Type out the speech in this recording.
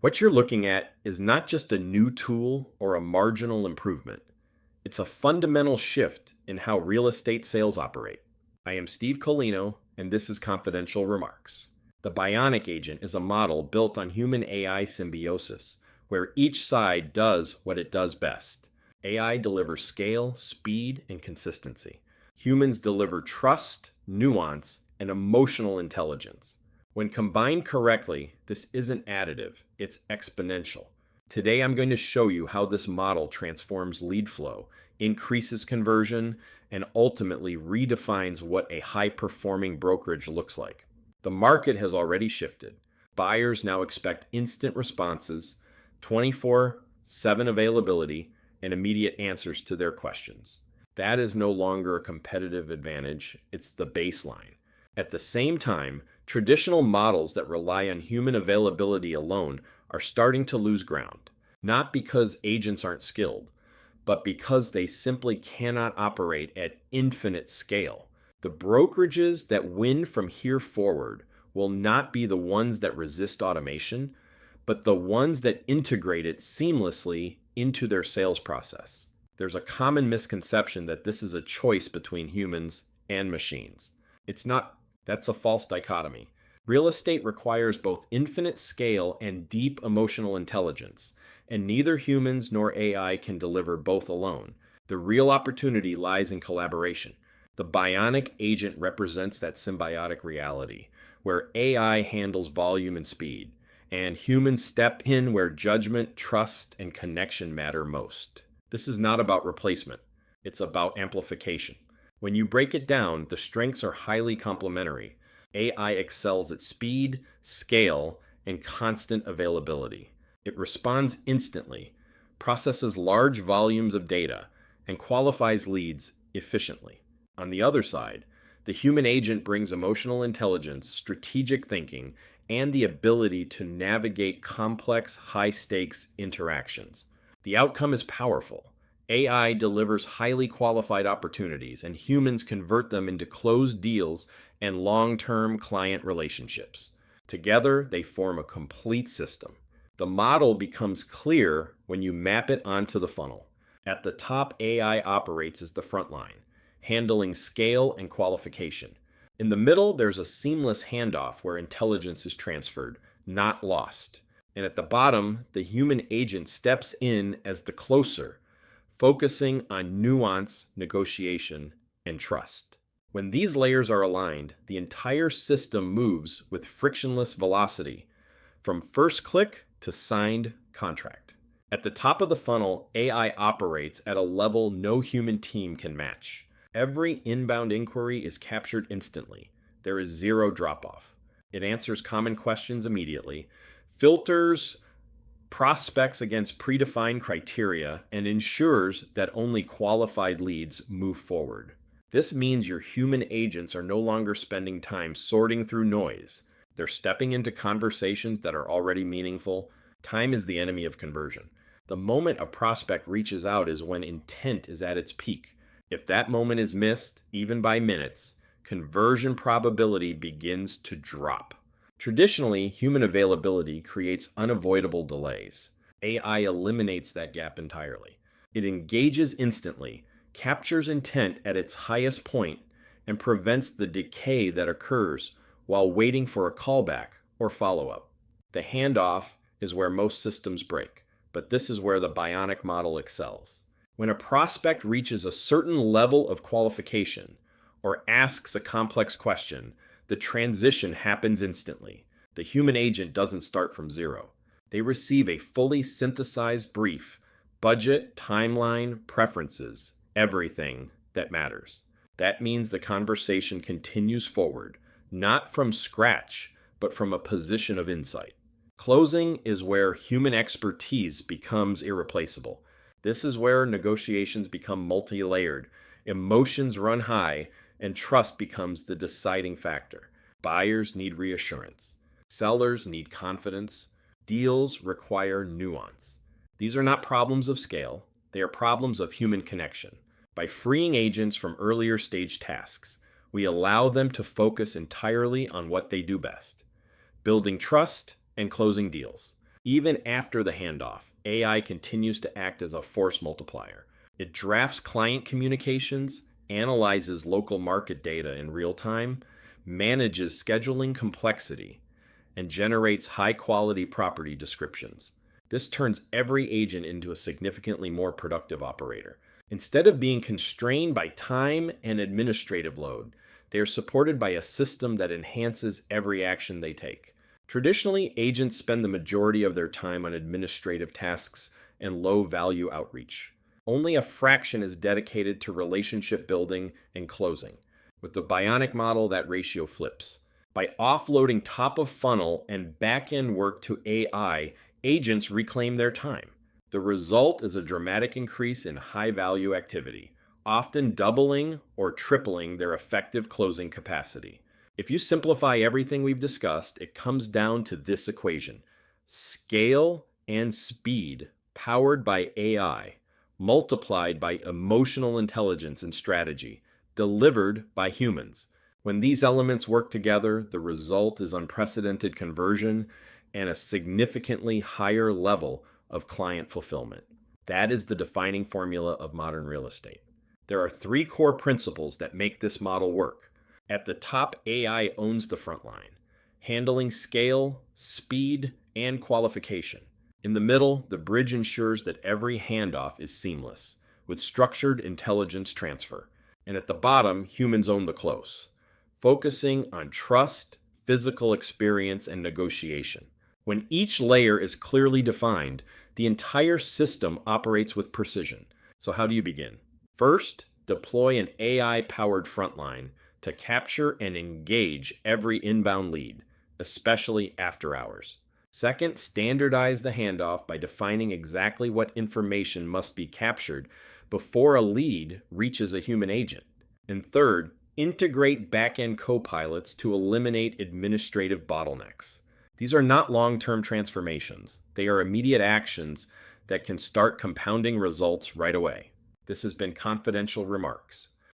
What you're looking at is not just a new tool or a marginal improvement. It's a fundamental shift in how real estate sales operate. I am Steve Colino, and this is Confidential Remarks. The Bionic Agent is a model built on human-AI symbiosis, where each side does what it does best. AI delivers scale, speed, and consistency. Humans deliver trust, nuance, and emotional intelligence. When combined correctly, this isn't additive, it's exponential. Today I'm going to show you how this model transforms lead flow, increases conversion, and ultimately redefines what a high-performing brokerage looks like. The market has already shifted. Buyers now expect instant responses, 24/7 availability, and immediate answers to their questions. That is no longer a competitive advantage, it's the baseline. At the same time, traditional models that rely on human availability alone are starting to lose ground, not because agents aren't skilled, but because they simply cannot operate at infinite scale. The brokerages that win from here forward will not be the ones that resist automation, but the ones that integrate it seamlessly into their sales process. There's a common misconception that this is a choice between humans and machines. It's not. That's a false dichotomy. Real estate requires both infinite scale and deep emotional intelligence, and neither humans nor AI can deliver both alone. The real opportunity lies in collaboration. The Bionic Agent represents that symbiotic reality, where AI handles volume and speed, and humans step in where judgment, trust, and connection matter most. This is not about replacement. It's about amplification. When you break it down, the strengths are highly complementary. AI excels at speed, scale, and constant availability. It responds instantly, processes large volumes of data, and qualifies leads efficiently. On the other side, the human agent brings emotional intelligence, strategic thinking, and the ability to navigate complex, high-stakes interactions. The outcome is powerful. AI delivers highly qualified opportunities, and humans convert them into closed deals and long-term client relationships. Together, they form a complete system. The model becomes clear when you map it onto the funnel. At the top, AI operates as the front line, handling scale and qualification. In the middle, there's a seamless handoff where intelligence is transferred, not lost. And at the bottom, the human agent steps in as the closer, focusing on nuance, negotiation, and trust. When these layers are aligned, the entire system moves with frictionless velocity, from first click to signed contract. At the top of the funnel, AI operates at a level no human team can match. Every inbound inquiry is captured instantly. There is zero drop-off. It answers common questions immediately, filters prospects against predefined criteria, and ensures that only qualified leads move forward. This means your human agents are no longer spending time sorting through noise. They're stepping into conversations that are already meaningful. Time is the enemy of conversion. The moment a prospect reaches out is when intent is at its peak. If that moment is missed, even by minutes, conversion probability begins to drop. Traditionally, human availability creates unavoidable delays. AI eliminates that gap entirely. It engages instantly, captures intent at its highest point, and prevents the decay that occurs while waiting for a callback or follow-up. The handoff is where most systems break, but this is where the Bionic model excels. When a prospect reaches a certain level of qualification or asks a complex question, the transition happens instantly. The human agent doesn't start from zero. They receive a fully synthesized brief, budget, timeline, preferences, everything that matters. That means the conversation continues forward, not from scratch, but from a position of insight. Closing is where human expertise becomes irreplaceable. This is where negotiations become multi-layered, emotions run high, and trust becomes the deciding factor. Buyers need reassurance. Sellers need confidence. Deals require nuance. These are not problems of scale. They are problems of human connection. By freeing agents from earlier stage tasks, we allow them to focus entirely on what they do best: building trust and closing deals. Even after the handoff, AI continues to act as a force multiplier. It drafts client communications, analyzes local market data in real time, manages scheduling complexity, and generates high-quality property descriptions. This turns every agent into a significantly more productive operator. Instead of being constrained by time and administrative load, they are supported by a system that enhances every action they take. Traditionally, agents spend the majority of their time on administrative tasks and low-value outreach. Only a fraction is dedicated to relationship building and closing. With the Bionic model, that ratio flips. By offloading top-of-funnel and back-end work to AI, agents reclaim their time. The result is a dramatic increase in high-value activity, often doubling or tripling their effective closing capacity. If you simplify everything we've discussed, it comes down to this equation: scale and speed powered by AI, multiplied by emotional intelligence and strategy, delivered by humans. When these elements work together, the result is unprecedented conversion and a significantly higher level of client fulfillment. That is the defining formula of modern real estate. There are three core principles that make this model work. At the top, AI owns the front line, handling scale, speed, and qualification. In the middle, the bridge ensures that every handoff is seamless, with structured intelligence transfer. And at the bottom, humans own the close, focusing on trust, physical experience, and negotiation. When each layer is clearly defined, the entire system operates with precision. So how do you begin? First, deploy an AI-powered frontline to capture and engage every inbound lead, especially after hours. Second, standardize the handoff by defining exactly what information must be captured before a lead reaches a human agent. And third, integrate back-end co-pilots to eliminate administrative bottlenecks. These are not long-term transformations. They are immediate actions that can start compounding results right away. This has been Confidential Remarks.